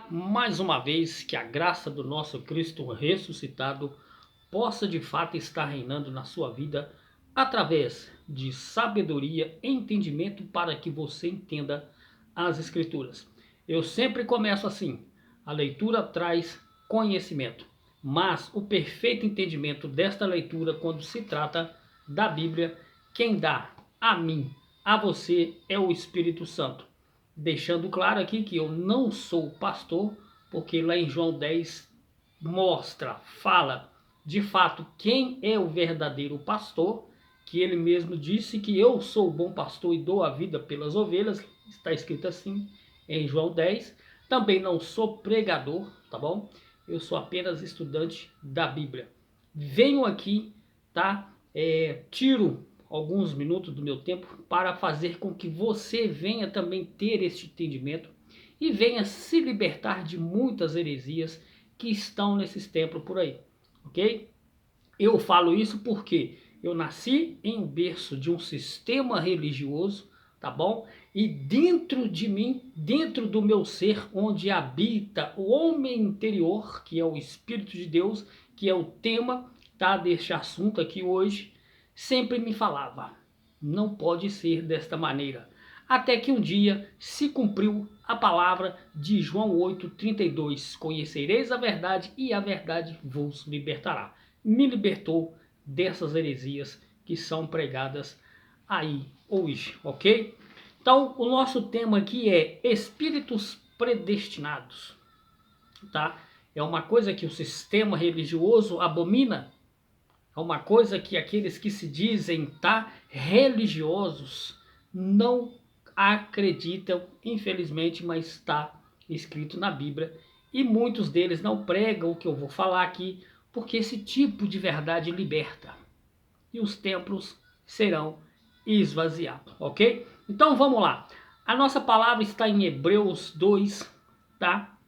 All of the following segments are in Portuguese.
Mais uma vez, que a graça do nosso Cristo ressuscitado possa de fato estar reinando na sua vida através de sabedoria e entendimento para que você entenda as Escrituras. Eu sempre começo assim: a leitura traz conhecimento, mas o perfeito entendimento desta leitura, quando se trata da Bíblia, quem dá a mim, a você, é o Espírito Santo. Deixando claro aqui que eu não sou pastor, porque lá em João 10 fala de fato quem é o verdadeiro pastor, que ele mesmo disse que eu sou o bom pastor e dou a vida pelas ovelhas, está escrito assim em João 10. Também não sou pregador, tá bom? Eu sou apenas estudante da Bíblia. Venho aqui, tá? Tiro alguns minutos do meu tempo para fazer com que você venha também ter este entendimento e venha se libertar de muitas heresias que estão nesses templos por aí, ok? Eu falo isso porque eu nasci em um berço de um sistema religioso, tá bom? E dentro de mim, dentro do meu ser, onde habita o homem interior, que é o Espírito de Deus, que é o tema, tá, deste assunto aqui hoje, sempre me falava: não pode ser desta maneira. Até que um dia se cumpriu a palavra de João 8,32: conhecereis a verdade e a verdade vos libertará. Me libertou dessas heresias que são pregadas aí hoje, ok? Então, o nosso tema aqui é espíritos predestinados, tá? É uma coisa que o sistema religioso abomina, é uma coisa que aqueles que se dizem religiosos não acreditam, infelizmente, mas está escrito na Bíblia. E muitos deles não pregam o que eu vou falar aqui, porque esse tipo de verdade liberta. E os templos serão esvaziados, ok? Então vamos lá. A nossa palavra está em Hebreus 2, tá?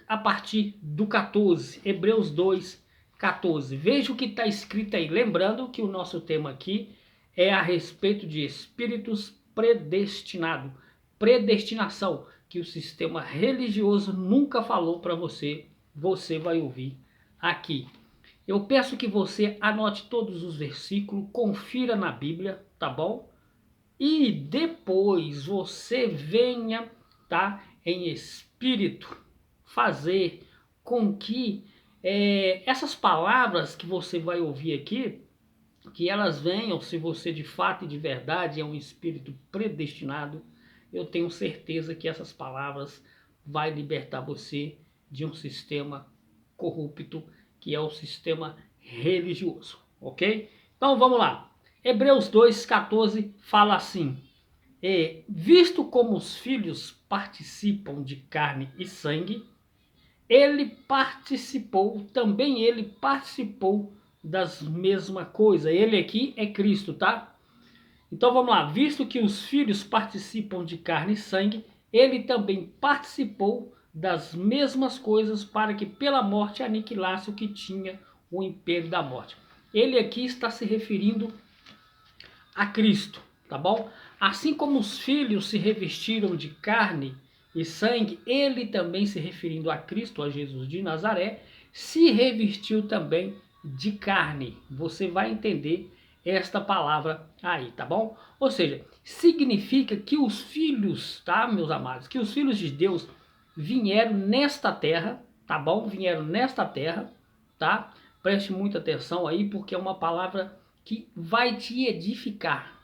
A partir do 14. Hebreus 2, 14. Veja o que está escrito aí. Lembrando que o nosso tema aqui é a respeito de espíritos predestinados. Predestinação, que o sistema religioso nunca falou para você, você vai ouvir aqui. Eu peço que você anote todos os versículos, confira na Bíblia, tá bom? E depois você venha, tá, em espírito, fazer com que essas palavras que você vai ouvir aqui, que elas venham, se você de fato e de verdade é um espírito predestinado, eu tenho certeza que essas palavras vai libertar você de um sistema corrupto, que é o sistema religioso, ok? Então vamos lá. Hebreus 2,14 fala assim: visto como os filhos participam de carne e sangue, ele participou das mesmas coisas. Ele aqui é Cristo, tá? Então vamos lá. Visto que os filhos participam de carne e sangue, ele também participou das mesmas coisas para que pela morte aniquilasse o que tinha o império da morte. Ele aqui está se referindo a Cristo, tá bom? Assim como os filhos se revestiram de carne e sangue, ele também, se referindo a Cristo, a Jesus de Nazaré, se revestiu também de carne. Você vai entender esta palavra aí, tá bom? Ou seja, significa que os filhos, tá, meus amados, que os filhos de Deus vieram nesta terra, tá bom? Vieram nesta terra, tá? Preste muita atenção aí, porque é uma palavra que vai te edificar.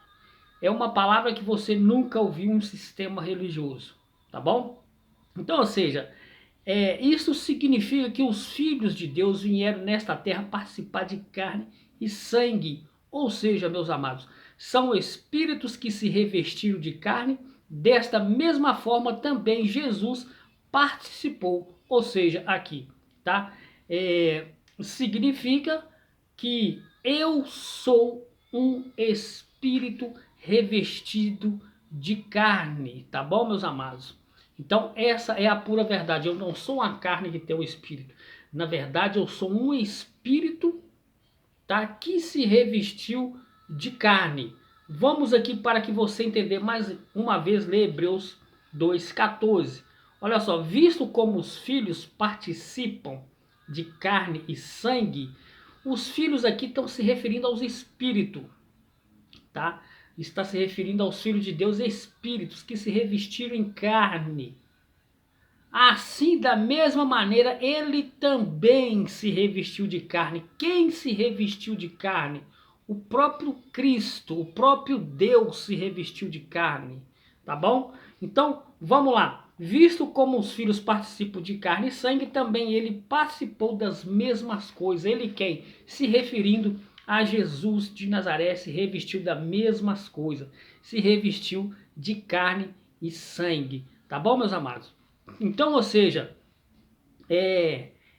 É uma palavra que você nunca ouviu em um sistema religioso, tá bom? Então, ou seja, isso significa que os filhos de Deus vieram nesta terra participar de carne e sangue. Ou seja, meus amados, são espíritos que se revestiram de carne. Desta mesma forma também Jesus participou. Ou seja, aqui, tá? Significa que eu sou um espírito revestido de carne, tá bom, meus amados? Então essa é a pura verdade. Eu não sou uma carne que tem um espírito. Na verdade, eu sou um espírito, tá, que se revestiu de carne. Vamos aqui para que você entender mais uma vez, ler Hebreus 2,14. Olha só, visto como os filhos participam de carne e sangue, os filhos aqui estão se referindo aos espíritos, tá? Está se referindo aos filhos de Deus, espíritos que se revestiram em carne. Assim, da mesma maneira, ele também se revestiu de carne. Quem se revestiu de carne? O próprio Cristo, o próprio Deus se revestiu de carne, tá bom? Então, vamos lá. Visto como os filhos participam de carne e sangue, também ele participou das mesmas coisas. Ele quem? Se referindo a Jesus de Nazaré, se revestiu das mesmas coisas. Se revestiu de carne e sangue, tá bom, meus amados? Então, ou seja,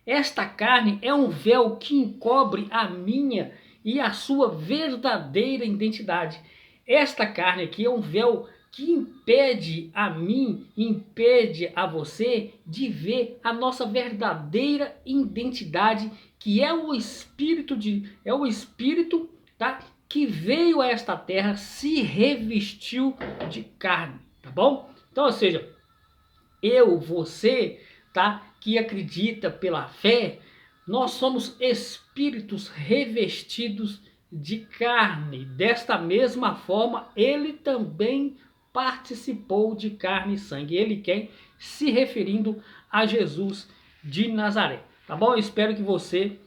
esta carne é um véu que encobre a minha e a sua verdadeira identidade. Esta carne aqui é um véu que impede a mim, impede a você de ver a nossa verdadeira identidade, que é o espírito, tá? Que veio a esta terra, se revestiu de carne, tá bom? Então, ou seja, você, tá? Que acredita pela fé, nós somos espíritos revestidos de carne. Desta mesma forma, ele também participou de carne e sangue. Ele quem? Se referindo a Jesus de Nazaré. Tá bom? Eu espero que você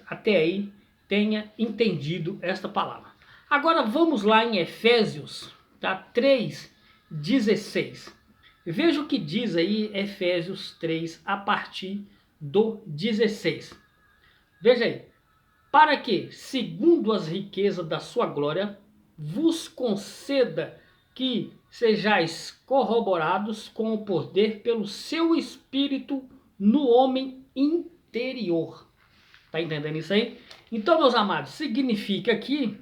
até aí tenha entendido esta palavra. Agora vamos lá em Efésios, tá? 3:16. Veja o que diz aí Efésios 3, a partir do 16. Veja aí. Para que, segundo as riquezas da sua glória, vos conceda que sejais corroborados com o poder pelo seu Espírito no homem interior. Tá entendendo isso aí? Então, meus amados, significa que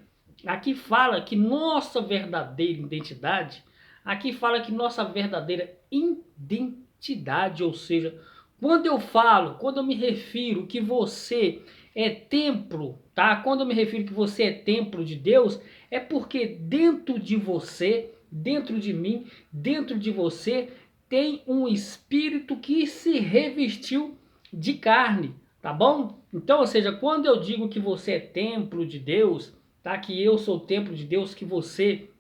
aqui fala que nossa verdadeira identidade, aqui fala que nossa verdadeira identidade, ou seja, quando eu me refiro que você é templo, tá? Quando eu me refiro que você é templo de Deus, é porque dentro de você, dentro de mim, dentro de você, tem um espírito que se revestiu de carne, tá bom? Então, ou seja, quando eu digo que você é templo de Deus, tá? Que eu sou templo de Deus, que você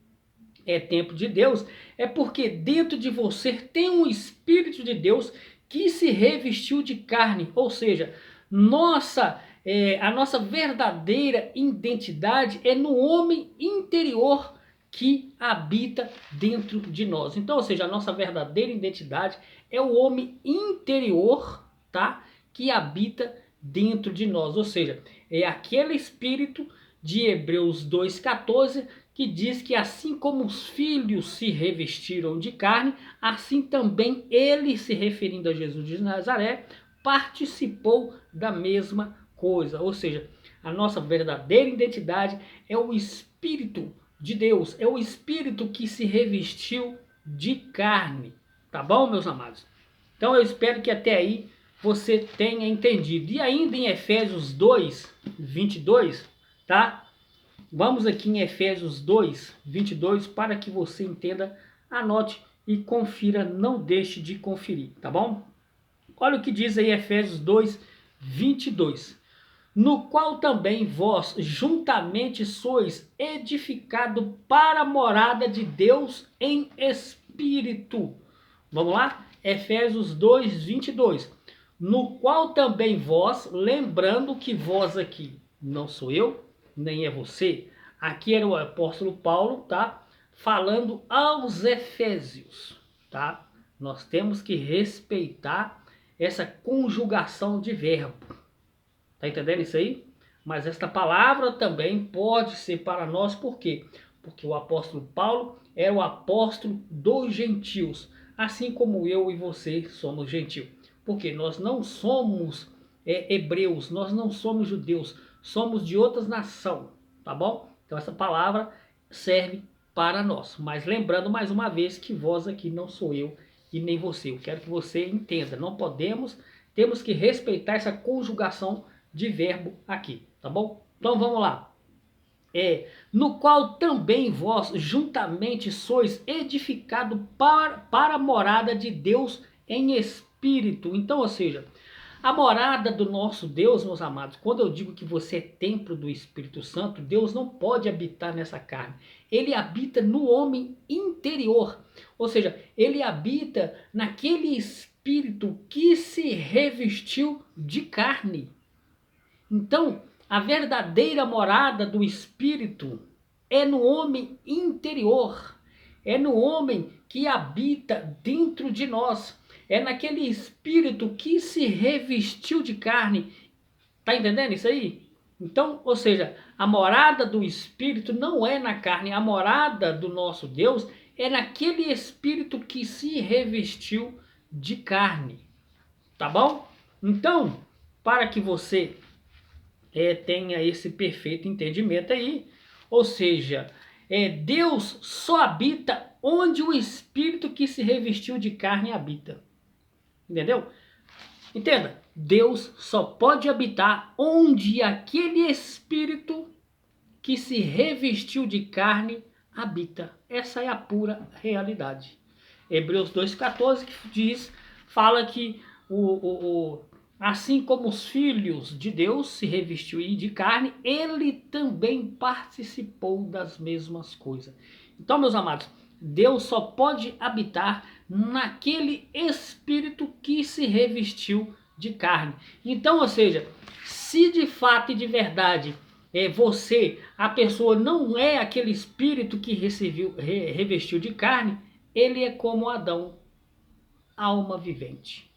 é templo de Deus, é porque dentro de você tem um Espírito de Deus que se revestiu de carne, ou seja, a nossa verdadeira identidade é no homem interior que habita dentro de nós. Então, ou seja, a nossa verdadeira identidade é o homem interior, tá? Que habita dentro de nós, ou seja, é aquele Espírito de Hebreus 2,14 que diz que assim como os filhos se revestiram de carne, assim também ele, se referindo a Jesus de Nazaré, participou da mesma coisa. Ou seja, a nossa verdadeira identidade é o Espírito de Deus, é o Espírito que se revestiu de carne. Tá bom, meus amados? Então eu espero que até aí você tenha entendido. E ainda em Efésios 2:22, tá? Vamos aqui em Efésios 2:22 para que você entenda, anote e confira, não deixe de conferir, tá bom? Olha o que diz aí Efésios 2:22. No qual também vós juntamente sois edificado para a morada de Deus em espírito. Vamos lá? Efésios 2:22. No qual também vós, lembrando que vós aqui não sou eu, nem é você. Aqui era o apóstolo Paulo, tá? Falando aos Efésios, tá? Nós temos que respeitar essa conjugação de verbo. Tá entendendo isso aí? Mas esta palavra também pode ser para nós, por quê? Porque o apóstolo Paulo é o apóstolo dos gentios, assim como eu e você somos gentios. Porque nós não somos hebreus, nós não somos judeus, somos de outras nações, tá bom? Então essa palavra serve para nós. Mas lembrando mais uma vez que vós aqui não sou eu e nem você. Eu quero que você entenda, não podemos, temos que respeitar essa conjugação de verbo aqui, tá bom? Então vamos lá. no qual também vós juntamente sois edificado para a morada de Deus em espírito. Então, ou seja, a morada do nosso Deus, meus amados, quando eu digo que você é templo do Espírito Santo, Deus não pode habitar nessa carne. Ele habita no homem interior. Ou seja, ele habita naquele espírito que se revestiu de carne. Então, a verdadeira morada do Espírito é no homem interior, é no homem que habita dentro de nós, é naquele Espírito que se revestiu de carne. Tá entendendo isso aí? Então, ou seja, a morada do Espírito não é na carne, a morada do nosso Deus é naquele Espírito que se revestiu de carne. Tá bom? Então, para que você tenha esse perfeito entendimento aí. Ou seja, Deus só habita onde o Espírito que se revestiu de carne habita. Entendeu? Entenda, Deus só pode habitar onde aquele Espírito que se revestiu de carne habita. Essa é a pura realidade. Hebreus 2,14 fala que assim como os filhos de Deus se revestiu de carne, ele também participou das mesmas coisas. Então, meus amados, Deus só pode habitar naquele espírito que se revestiu de carne. Então, ou seja, se de fato e de verdade a pessoa não é aquele espírito que revestiu de carne, ele é como Adão, alma vivente.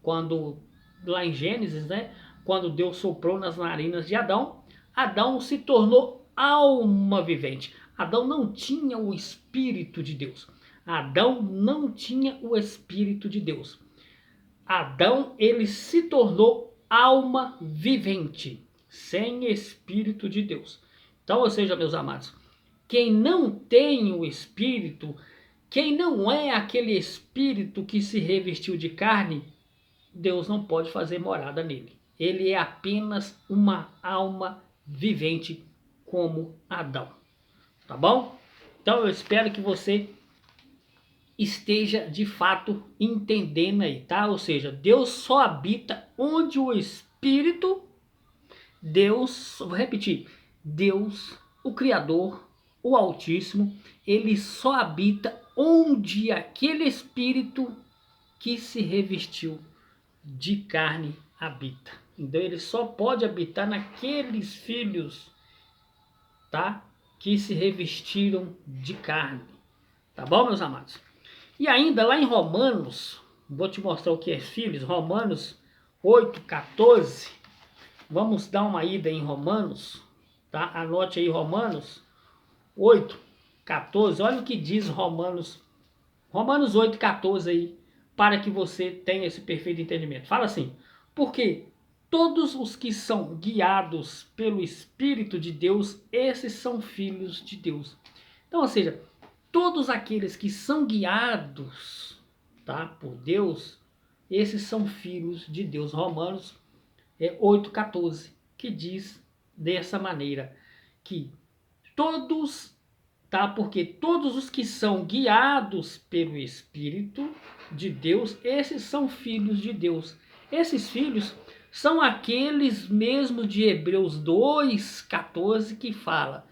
Quando lá em Gênesis, né, quando Deus soprou nas narinas de Adão, Adão se tornou alma vivente. Adão não tinha o Espírito de Deus. Adão não tinha o Espírito de Deus. Adão, ele se tornou alma vivente, sem Espírito de Deus. Então, ou seja, meus amados, quem não tem o Espírito, quem não é aquele Espírito que se revestiu de carne, Deus não pode fazer morada nele. Ele é apenas uma alma vivente como Adão. Tá bom? Então eu espero que você esteja de fato entendendo aí, tá? Ou seja, Deus só habita onde o Espírito, vou repetir, Deus, o Criador, o Altíssimo, ele só habita onde aquele Espírito que se revestiu de carne habita. Então ele só pode habitar naqueles filhos, tá? Que se revestiram de carne. Tá bom, meus amados? E ainda lá em Romanos, vou te mostrar o que é filhos, Romanos 8,14. Vamos dar uma ida em Romanos, tá? Anote aí Romanos 8,14. Olha o que diz Romanos 8,14 aí, para que você tenha esse perfeito entendimento. Fala assim: porque todos os que são guiados pelo Espírito de Deus, esses são filhos de Deus. Então, ou seja, todos aqueles que são guiados, tá, por Deus, esses são filhos de Deus. Romanos 8,14, que diz dessa maneira, que todos, tá, porque todos os que são guiados pelo Espírito de Deus, esses são filhos de Deus. Esses filhos são aqueles mesmos de Hebreus 2,14 que fala,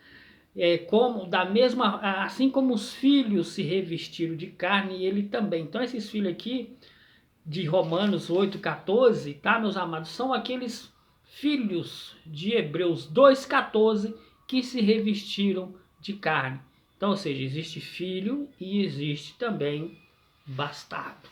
assim como os filhos se revestiram de carne, ele também. Então esses filhos aqui de Romanos 8,14, tá, meus amados, são aqueles filhos de Hebreus 2,14 que se revestiram de carne. Então, ou seja, existe filho e existe também bastardo.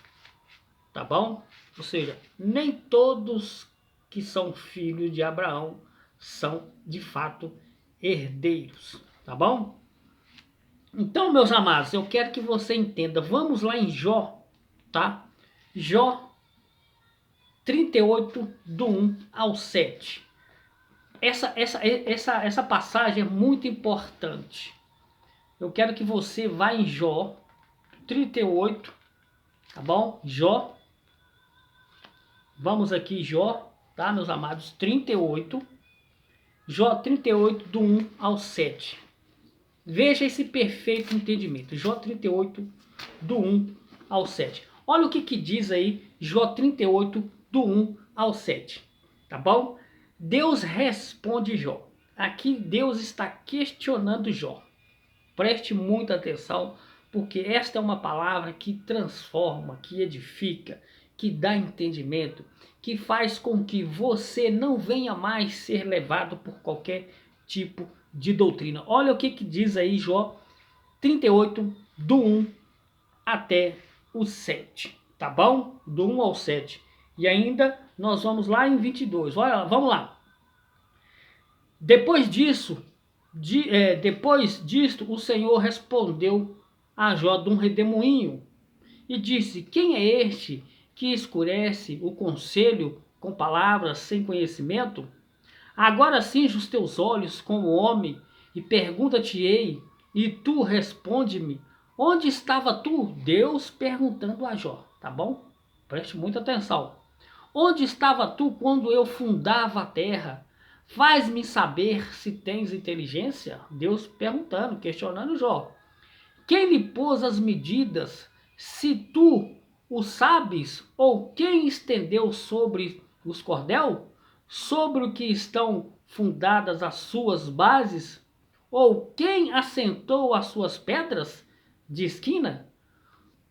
Tá bom? Ou seja, nem todos que são filhos de Abraão são de fato herdeiros. Tá bom? Então, meus amados, eu quero que você entenda. Vamos lá em Jó, tá? Jó 38, do 1 ao 7. Essa passagem é muito importante. Eu quero que você vá em Jó 38, tá bom? Jó. Vamos aqui, Jó, tá, meus amados? 38. Jó 38, do 1 ao 7. Veja esse perfeito entendimento. Jó 38, do 1 ao 7. Olha o que diz aí Jó 38, do 1 ao 7. Tá bom? Deus responde Jó. Aqui Deus está questionando Jó. Preste muita atenção, porque esta é uma palavra que transforma, que edifica, que dá entendimento, que faz com que você não venha mais ser levado por qualquer tipo de doutrina. Olha o que diz aí Jó 38, do 1 até o 7, tá bom? Do 1 ao 7. E ainda nós vamos lá em 22. Olha, vamos lá. Depois disto, o Senhor respondeu a Jó de um redemoinho e disse: quem é este que escurece o conselho com palavras sem conhecimento? Agora cinge os teus olhos como homem e pergunta-te-ei, e tu responde-me: onde estava tu? Deus perguntando a Jó, tá bom? Preste muita atenção. Onde estava tu quando eu fundava a terra? Faz-me saber se tens inteligência? Deus perguntando, questionando Jó. Quem lhe pôs as medidas? Se tu o sabes? Ou quem estendeu sobre os cordel? Sobre o que estão fundadas as suas bases? Ou quem assentou as suas pedras de esquina?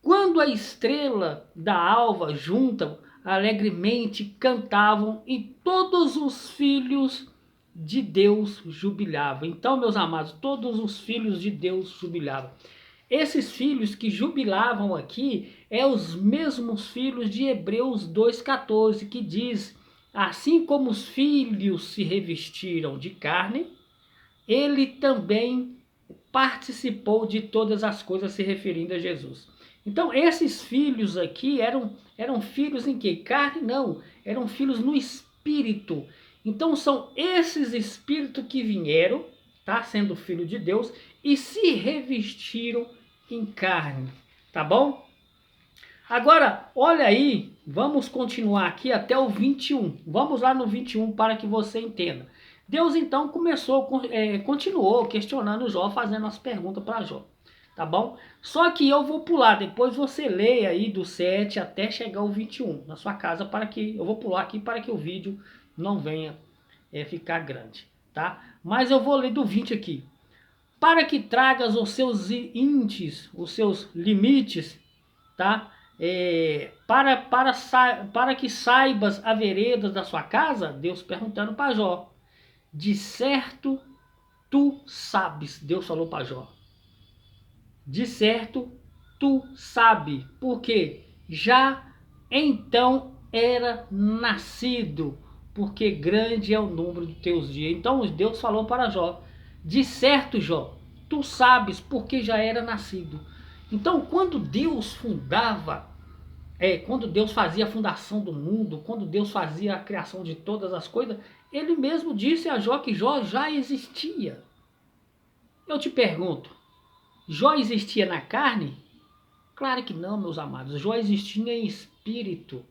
Quando a estrela da alva juntam, alegremente cantavam e todos os filhos de Deus jubilavam. Então, meus amados, todos os filhos de Deus jubilavam. Esses filhos que jubilavam aqui é os mesmos filhos de Hebreus 2,14, que diz: assim como os filhos se revestiram de carne, ele também participou de todas as coisas, se referindo a Jesus. Então, esses filhos aqui eram filhos em que? Carne? Não, eram filhos no espírito. Então, são esses espíritos que vieram, tá, sendo filho de Deus, e se revestiram em carne, tá bom? Agora, olha aí, vamos continuar aqui até o 21. Vamos lá no 21 para que você entenda. Deus então continuou questionando Jó, fazendo as perguntas para Jó, tá bom? Só que eu vou pular, depois você leia aí do 7 até chegar ao 21 na sua casa, para que eu vou pular aqui para que o vídeo não venha ficar grande, tá? Mas eu vou ler do 20 aqui. Para que tragas os seus índices, os seus limites, tá? Para que saibas a vereda da sua casa, Deus perguntando para Jó. De certo tu sabes, Deus falou para Jó. De certo tu sabe, porque já então era nascido, porque grande é o número de teus dias. Então Deus falou para Jó: de certo, Jó, tu sabes, porque já era nascido. Então, quando Deus quando Deus fazia a fundação do mundo, quando Deus fazia a criação de todas as coisas, ele mesmo disse a Jó que Jó já existia. Eu te pergunto, Jó existia na carne? Claro que não, meus amados. Jó existia em espírito.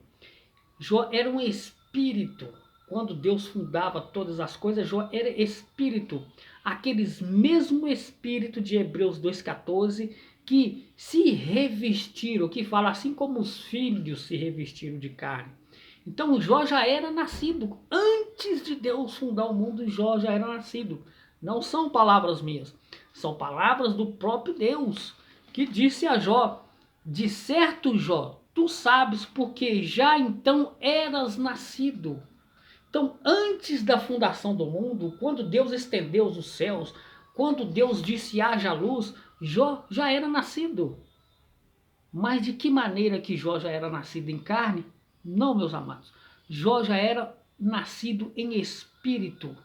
Jó era um espírito. Quando Deus fundava todas as coisas, Jó era espírito. Aqueles mesmo espírito de Hebreus 2,14 que se revestiram, que fala assim como os filhos se revestiram de carne. Então Jó já era nascido. Antes de Deus fundar o mundo, Jó já era nascido. Não são palavras minhas, são palavras do próprio Deus, que disse a Jó: de certo, Jó, tu sabes, porque já então eras nascido. Então, antes da fundação do mundo, quando Deus estendeu os céus, quando Deus disse haja luz, Jó já era nascido. Mas de que maneira que Jó já era nascido em carne? Não, meus amados. Jó já era nascido em espírito.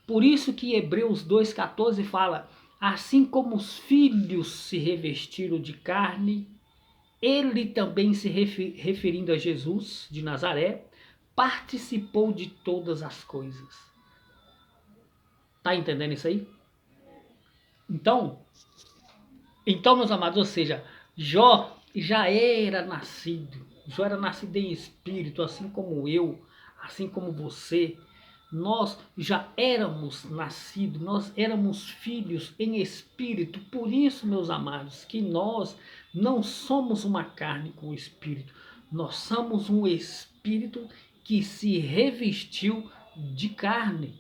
Por isso que Hebreus 2,14 fala: assim como os filhos se revestiram de carne, ele também, se referindo a Jesus de Nazaré, participou de todas as coisas. Tá entendendo isso aí? Então, meus amados, ou seja, Jó já era nascido. Jó era nascido em espírito, assim como eu, assim como você. nós já éramos nascidos, nós éramos filhos em espírito. Por isso, meus amados, que nós não somos uma carne com espírito, nós somos um espírito que se revestiu de carne.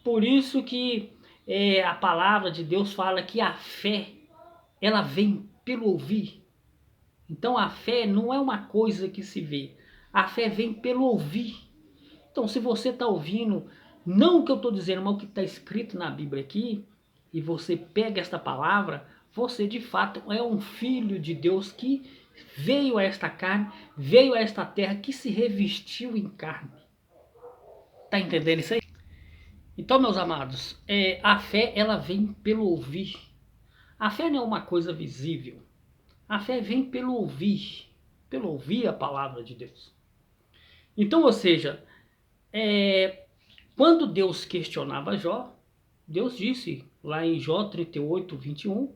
Por isso que a palavra de Deus fala que a fé, ela vem pelo ouvir. Então a fé não é uma coisa que se vê, a fé vem pelo ouvir. Então se você está ouvindo, não o que eu estou dizendo, mas o que está escrito na Bíblia aqui, e você pega esta palavra, você de fato é um filho de Deus que veio a esta carne, veio a esta terra, que se revestiu em carne. Está entendendo isso aí? Então, meus amados, a fé ela vem pelo ouvir. A fé não é uma coisa visível. A fé vem pelo ouvir a palavra de Deus. Então, ou seja, quando Deus questionava Jó, Deus disse lá em Jó 38, 21,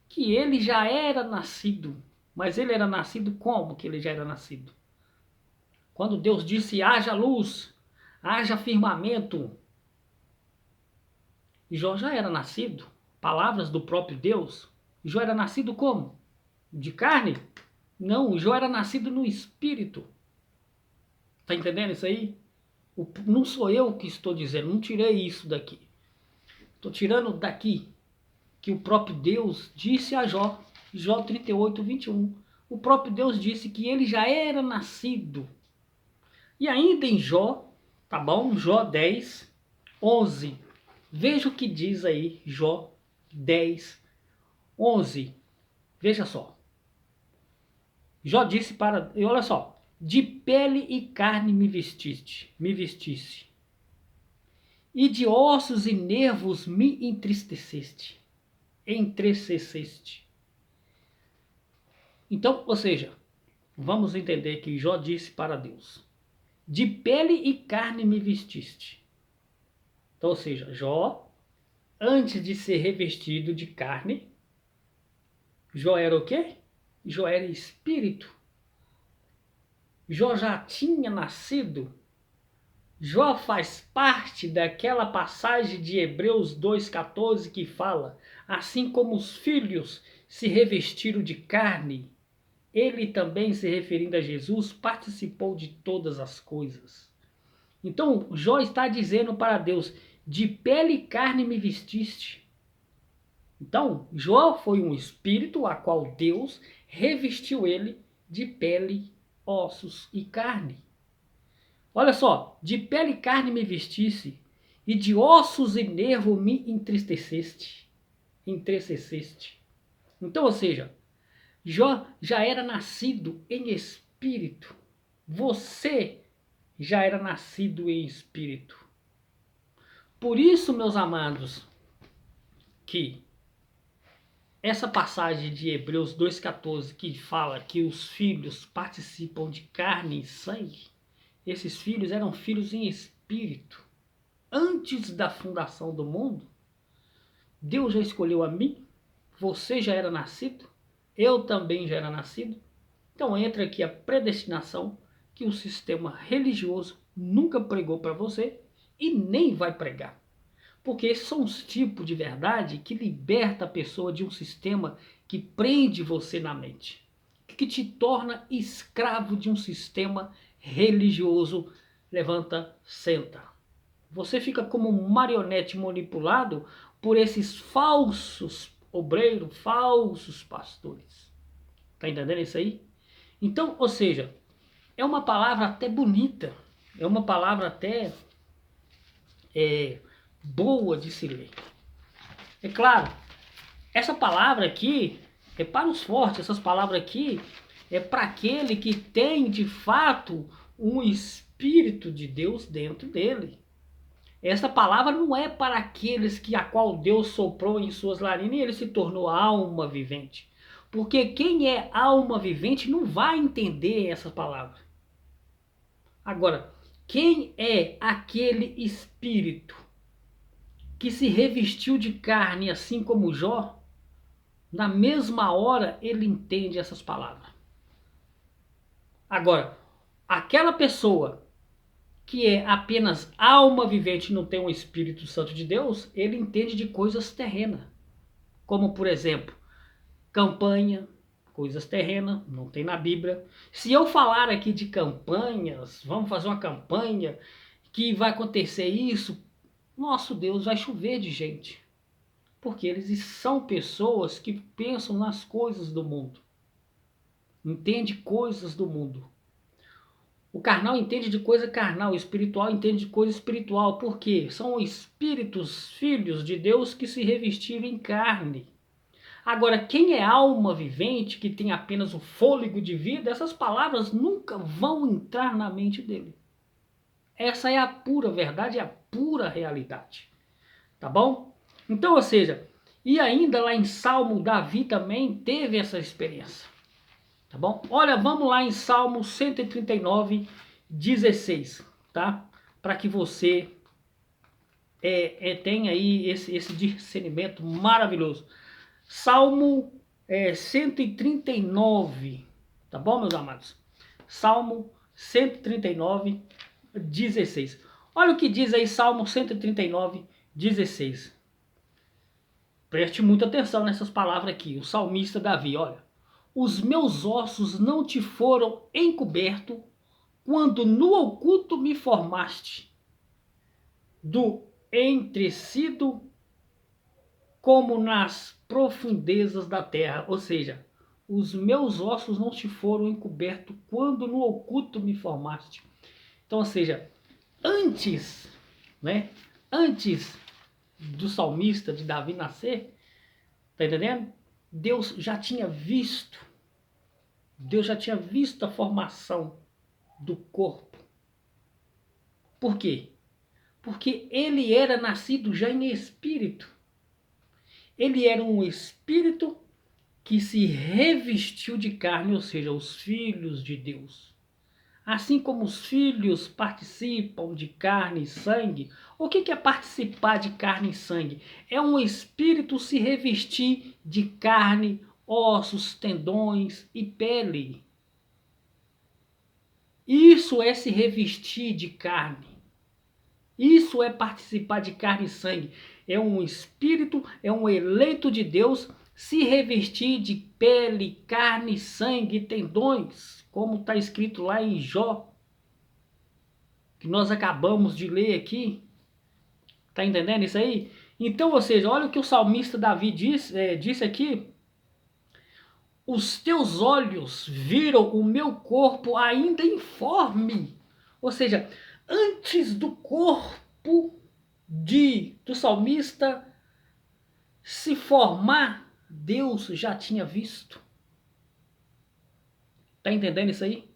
que ele já era nascido. Mas ele era nascido como que ele já era nascido? Quando Deus disse, haja luz, haja firmamento, Jó já era nascido. Palavras do próprio Deus. Jó era nascido como? De carne? Não, Jó era nascido no espírito. Tá entendendo isso aí? Não sou eu que estou dizendo, não tirei isso daqui. Estou tirando daqui que o próprio Deus disse a Jó, Jó 38, 21. O próprio Deus disse que ele já era nascido. E ainda em Jó, tá bom? Jó 10, 11. Veja o que diz aí, Jó 10, 11. Veja só. Jó disse para... E olha só. De pele e carne me vestiste. E de ossos e nervos me entristeceste. Então, ou seja, vamos entender que Jó disse para Deus. De pele e carne me vestiste. Então, ou seja, Jó, antes de ser revestido de carne, Jó era o quê? Jó era espírito. Jó já tinha nascido. Jó faz parte daquela passagem de Hebreus 2,14 que fala, assim como os filhos se revestiram de carne, ele também, se referindo a Jesus, participou de todas as coisas. Então, Jó está dizendo para Deus, de pele e carne me vestiste. Então, Jó foi um espírito a qual Deus revestiu ele de pele, ossos e carne. Olha só, de pele e carne me vestisse, e de ossos e nervo me entristeceste. Então, ou seja, Jó já era nascido em espírito. Você já era nascido em espírito. Por isso, meus amados, que essa passagem de Hebreus 2,14 que fala que os filhos participam de carne e sangue, esses filhos eram filhos em espírito. Antes da fundação do mundo, Deus já escolheu a mim, você já era nascido, eu também já era nascido. Então entra aqui a predestinação que o sistema religioso nunca pregou para você e nem vai pregar. Porque esses são os tipos de verdade que liberta a pessoa de um sistema que prende você na mente, que te torna escravo de um sistema religioso. Levanta, senta. Você fica como um marionete manipulado por esses falsos obreiros, falsos pastores. Tá entendendo isso aí? Então, ou seja, é uma palavra até bonita, é uma palavra até boa de se ler. É claro, essa palavra aqui é para os fortes, essas palavras aqui é para aquele que tem de fato um Espírito de Deus dentro dele. Essa palavra não é para aqueles que a qual Deus soprou em suas narinas e ele se tornou alma vivente. Porque quem é alma vivente não vai entender essa palavra. Agora, quem é aquele espírito que se revestiu de carne, assim como Jó, na mesma hora ele entende essas palavras. Agora, aquela pessoa que é apenas alma vivente e não tem o Espírito Santo de Deus, ele entende de coisas terrenas. Como, por exemplo, campanha, coisas terrenas, não tem na Bíblia. Se eu falar aqui de campanhas, vamos fazer uma campanha que vai acontecer isso, nosso Deus, vai chover de gente. Porque eles são pessoas que pensam nas coisas do mundo. Entende coisas do mundo. O carnal entende de coisa carnal, o espiritual entende de coisa espiritual. Por quê? São espíritos, filhos de Deus que se revestiram em carne. Agora, quem é alma vivente, que tem apenas o fôlego de vida, essas palavras nunca vão entrar na mente dele. Essa é a pura verdade, é a pura realidade. Tá bom? Então, ou seja, e ainda lá em Salmo, Davi também teve essa experiência. Tá bom? Olha, vamos lá em Salmo 139, 16, tá? Para que você tenha aí esse discernimento maravilhoso. Salmo 139, tá bom, meus amados? Salmo 139, 16. Olha o que diz aí Salmo 139, 16. Preste muita atenção nessas palavras aqui. O salmista Davi, olha. Os meus ossos não te foram encobertos quando no oculto me formaste, do entrecido como nas profundezas da terra. Ou seja, os meus ossos não te foram encobertos quando no oculto me formaste. Então, ou seja, antes, né? Antes do salmista de Davi nascer, tá entendendo? Deus já tinha visto a formação do corpo. Por quê? Porque ele era nascido já em espírito. Ele era um espírito que se revestiu de carne, ou seja, os filhos de Deus. Assim como os filhos participam de carne e sangue, o que é participar de carne e sangue? É um espírito se revestir de carne, ossos, tendões e pele. Isso é se revestir de carne. Isso é participar de carne e sangue. É um espírito, é um eleito de Deus se revestir de pele, carne, sangue e tendões, como está escrito lá em Jó, que nós acabamos de ler aqui. Tá entendendo isso aí? Então, ou seja, olha o que o salmista Davi disse aqui. Os teus olhos viram o meu corpo ainda informe. Ou seja, antes do corpo do salmista se formar, Deus já tinha visto. Tá entendendo isso aí?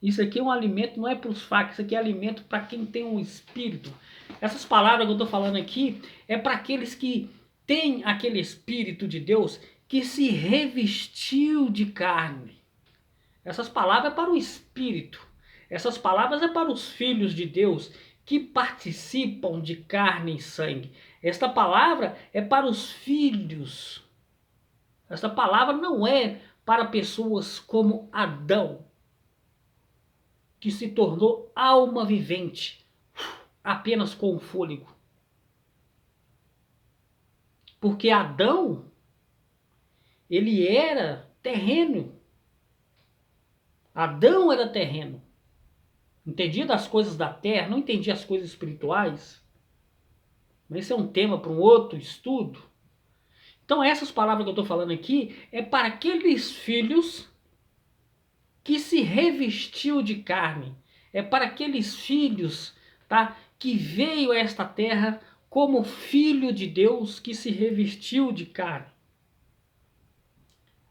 Isso aqui é um alimento, não é para os fracos, isso aqui é alimento para quem tem um espírito. Essas palavras que eu estou falando aqui é para aqueles que têm aquele espírito de Deus que se revestiu de carne. Essas palavras é para o espírito. Essas palavras é para os filhos de Deus que participam de carne e sangue. Esta palavra é para os filhos. Esta palavra não é para pessoas como Adão, que se tornou alma vivente apenas com o fôlego. Porque Adão, ele era terreno. Adão era terreno. Entendia das coisas da terra, não entendia as coisas espirituais. Mas esse é um tema para um outro estudo. Então essas palavras que eu estou falando aqui é para aqueles filhos que se revestiu de carne. É para aqueles filhos, tá, que veio a esta terra como filho de Deus que se revestiu de carne.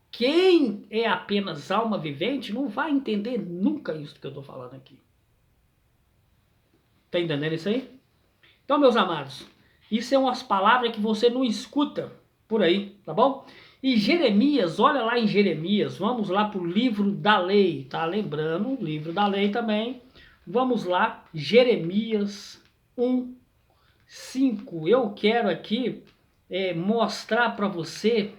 Quem é apenas alma vivente não vai entender nunca isso que eu estou falando aqui. Tá entendendo isso aí? Então, meus amados, isso é umas palavras que você não escuta por aí, tá bom? E Jeremias, olha lá em Jeremias, vamos lá para o livro da lei, tá? Lembrando, o livro da lei também. Vamos lá, Jeremias 1, 5. Eu quero aqui mostrar para você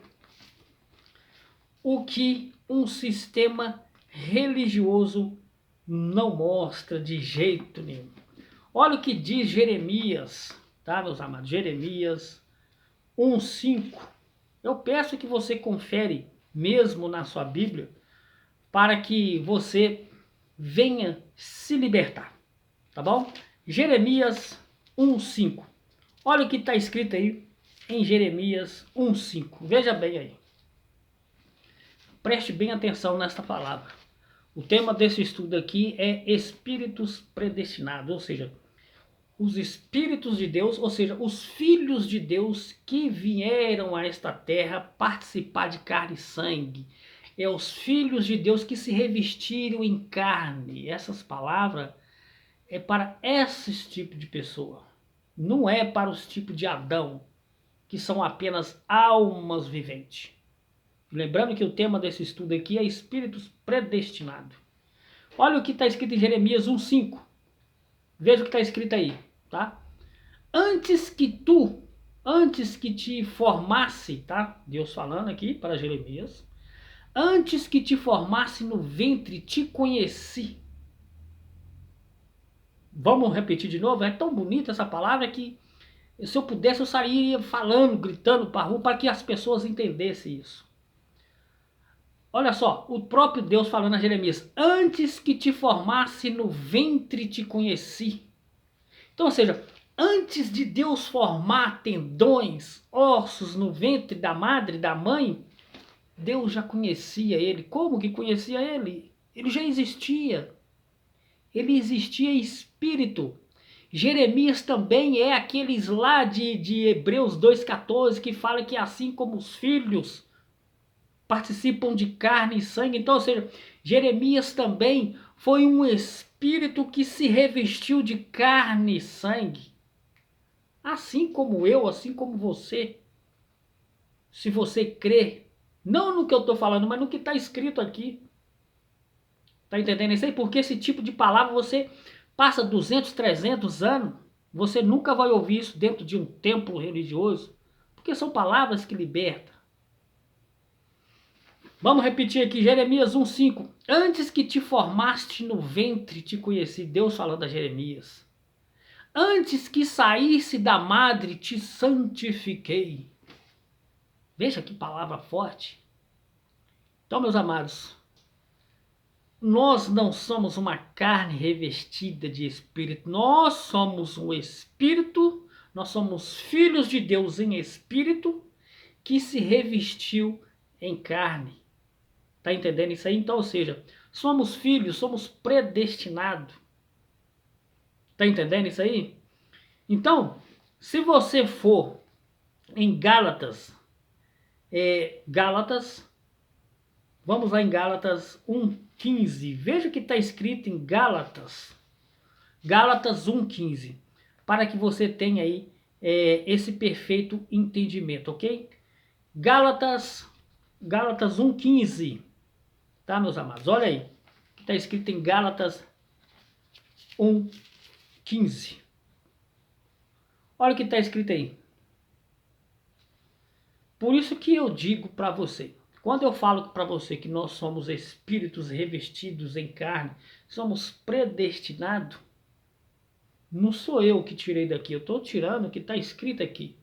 o que um sistema religioso Não mostra de jeito nenhum. Olha o que diz Jeremias, tá, meus amados? Jeremias 1:5. Eu peço que você confere mesmo na sua Bíblia para que você venha se libertar, tá bom? Jeremias 1:5. Olha o que está escrito aí em Jeremias 1:5. Veja bem aí. Preste bem atenção nesta palavra. O tema desse estudo aqui é espíritos predestinados, ou seja, os espíritos de Deus, ou seja, os filhos de Deus que vieram a esta terra participar de carne e sangue. É os filhos de Deus que se revestiram em carne. Essas palavras é para esses tipos de pessoa. Não é para os tipos de Adão, que são apenas almas viventes. Lembrando que o tema desse estudo aqui é espíritos predestinados. Olha o que está escrito em Jeremias 1:5. Veja o que está escrito aí, tá? Antes que te formasse, tá? Deus falando aqui para Jeremias. Antes que te formasse no ventre, te conheci. Vamos repetir de novo? É tão bonita essa palavra que se eu pudesse eu sairia falando, gritando para a rua para que as pessoas entendessem isso. Olha só, o próprio Deus falando a Jeremias, antes que te formasse no ventre te conheci. Então, ou seja, antes de Deus formar tendões, ossos no ventre da madre, da mãe, Deus já conhecia ele. Como que conhecia ele? Ele já existia. Ele existia espírito. Jeremias também é aqueles lá de Hebreus 2:14 que fala que assim como os filhos participam de carne e sangue. Então, ou seja, Jeremias também foi um espírito que se revestiu de carne e sangue. Assim como eu, assim como você. Se você crê, não no que eu estou falando, mas no que está escrito aqui. Está entendendo isso aí? Porque esse tipo de palavra você passa 200, 300 anos, você nunca vai ouvir isso dentro de um templo religioso. Porque são palavras que libertam. Vamos repetir aqui, Jeremias 1:5. Antes que te formaste no ventre, te conheci. Deus falando a Jeremias. Antes que saísse da madre, te santifiquei. Veja que palavra forte. Então, meus amados, nós não somos uma carne revestida de espírito. Nós somos um espírito, nós somos filhos de Deus em espírito, que se revestiu em carne. Tá entendendo isso aí? Então, ou seja, somos filhos, somos predestinados. Tá entendendo isso aí? Então, se você for em Gálatas, vamos lá em Gálatas 1:15. Veja o que está escrito em Gálatas 1:15, para que você tenha aí esse perfeito entendimento, ok? Gálatas 1:15. Tá, meus amados? Olha aí. Está escrito em Gálatas 1:15. Olha o que está escrito aí. Por isso que eu digo para você, quando eu falo para você que nós somos espíritos revestidos em carne, somos predestinados, não sou eu que tirei daqui, eu estou tirando o que está escrito aqui.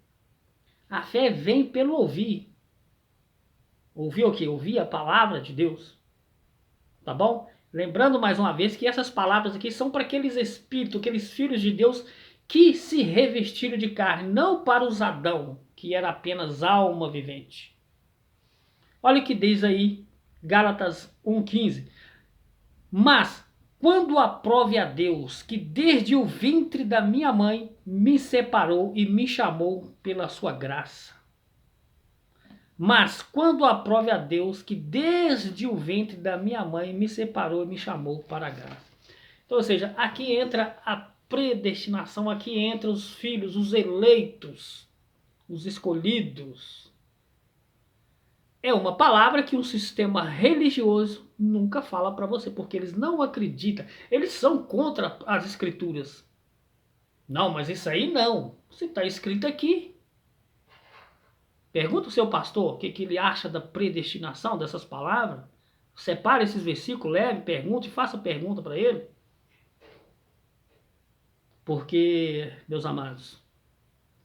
A fé vem pelo ouvir. Ouvir o quê? Ouvir a palavra de Deus. Tá bom? Lembrando mais uma vez que essas palavras aqui são para aqueles espíritos, aqueles filhos de Deus que se revestiram de carne, não para os Adão, que era apenas alma vivente. Olha o que diz aí Gálatas 1:15. Mas quando aprove a Deus, que desde o ventre da minha mãe me separou e me chamou pela sua graça. Mas quando aprove a Deus, que desde o ventre da minha mãe me separou e me chamou para a graça. Então, ou seja, aqui entra a predestinação, aqui entra os filhos, os eleitos, os escolhidos. É uma palavra que um sistema religioso nunca fala para você, porque eles não acreditam, eles são contra as escrituras. Não, mas isso aí não, isso está escrito aqui. Pergunta o seu pastor o que ele acha da predestinação, dessas palavras. Separe esses versículos, leve, pergunte, faça pergunta para ele. Porque, meus amados,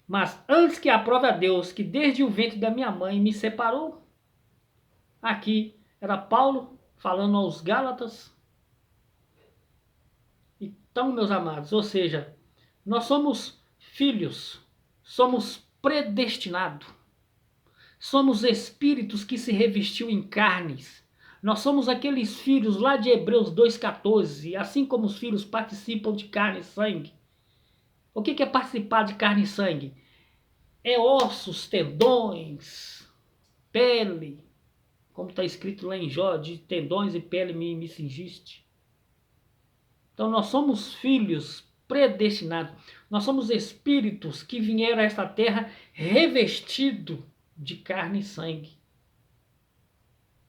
mas antes que aprove a Deus que desde o ventre da minha mãe me separou, aqui era Paulo falando aos Gálatas. Então, meus amados, ou seja, nós somos filhos, somos predestinados, somos espíritos que se revestiu em carnes. Nós somos aqueles filhos lá de Hebreus 2,14, assim como os filhos participam de carne e sangue. O que é participar de carne e sangue? É ossos, tendões, pele, como está escrito lá em Jó, de tendões e pele me cingiste. Então nós somos filhos predestinados, nós somos espíritos que vieram a esta terra revestidos de carne e sangue.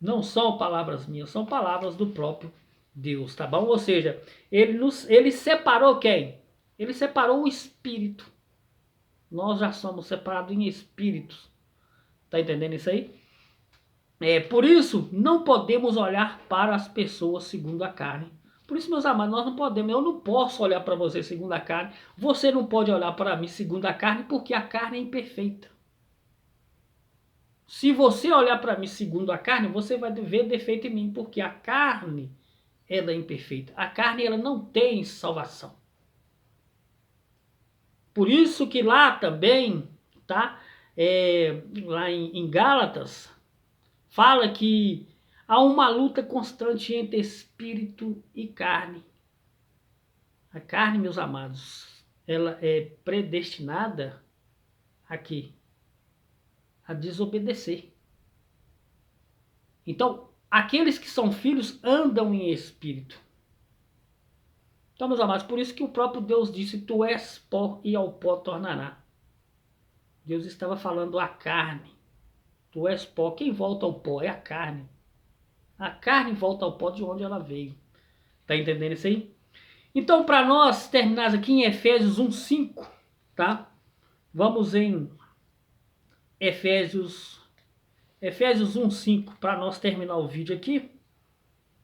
Não são palavras minhas, são palavras do próprio Deus, tá bom? Ou seja, ele separou quem? Ele separou o espírito. Nós já somos separados em espíritos. Tá entendendo isso aí? Por isso, não podemos olhar para as pessoas segundo a carne. Por isso, meus amados, nós não podemos. Eu não posso olhar para você segundo a carne. Você não pode olhar para mim segundo a carne, porque a carne é imperfeita. Se você olhar para mim segundo a carne, você vai ver defeito em mim, porque a carne ela é imperfeita. A carne ela não tem salvação. Por isso que lá também, tá? Lá em Gálatas, fala que há uma luta constante entre espírito e carne. A carne, meus amados, ela é predestinada aqui a desobedecer. Então, aqueles que são filhos andam em espírito. Então, meus amados, por isso que o próprio Deus disse: tu és pó e ao pó tornará. Deus estava falando à carne. Tu és pó. Quem volta ao pó é a carne. A carne volta ao pó de onde ela veio. Tá entendendo isso aí? Então, para nós terminar aqui em Efésios 1:5, tá? Vamos em Efésios 1:5 para nós terminar o vídeo aqui,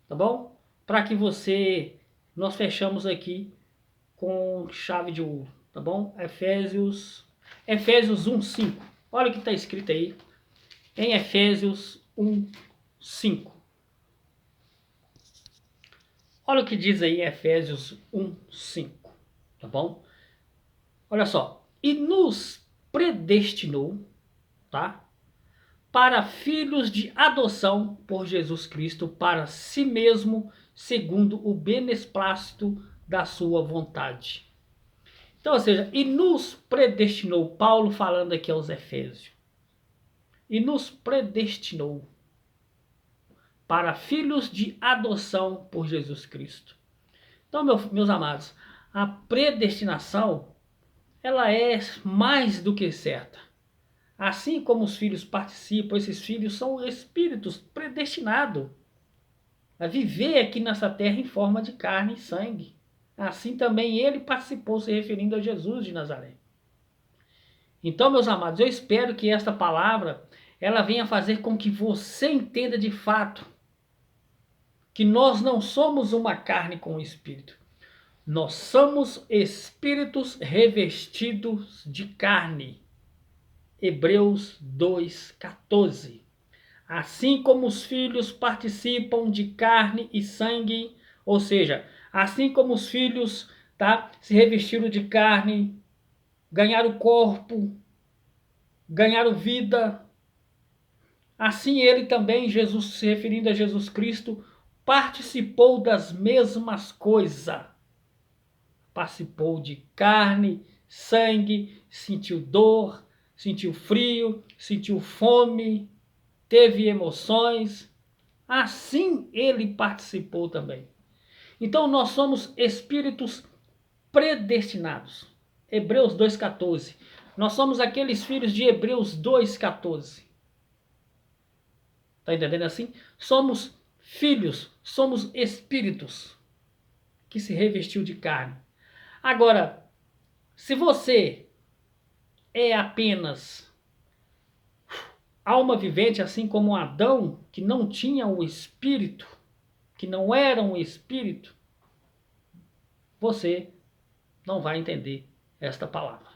tá bom? Para que nós fechamos aqui com chave de ouro, tá bom? Efésios 1:5. Olha o que está escrito aí em Efésios 1:5. Olha o que diz aí Efésios 1:5, tá bom? Olha só. E nos predestinou, tá? Para filhos de adoção por Jesus Cristo para si mesmo, segundo o beneplácito da sua vontade. Então, ou seja, e nos predestinou, Paulo falando aqui aos Efésios, e nos predestinou para filhos de adoção por Jesus Cristo. Então, meus amados, a predestinação, ela é mais do que certa. Assim como os filhos participam, esses filhos são espíritos predestinados a viver aqui nessa terra em forma de carne e sangue. Assim também ele participou, se referindo a Jesus de Nazaré. Então, meus amados, eu espero que esta palavra ela venha fazer com que você entenda de fato que nós não somos uma carne com o espírito. Nós somos espíritos revestidos de carne. Hebreus 2:14. Assim como os filhos participam de carne e sangue, ou seja, assim como os filhos, tá, se revestiram de carne, ganharam corpo, ganharam vida, assim ele também, Jesus, se referindo a Jesus Cristo, participou das mesmas coisas. Participou de carne, sangue, sentiu dor, sentiu frio, sentiu fome, teve emoções. Assim ele participou também. Então nós somos espíritos predestinados. Hebreus 2:14. Nós somos aqueles filhos de Hebreus 2:14. Tá entendendo assim? Somos filhos, somos espíritos que se revestiu de carne. Agora, se você é apenas alma vivente, assim como Adão, que não tinha o espírito, que não era um espírito, você não vai entender esta palavra.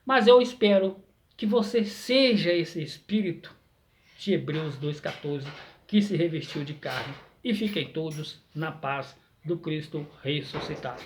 Mas eu espero que você seja esse espírito de Hebreus 2,14, que se revestiu de carne. E fiquem todos na paz do Cristo ressuscitado.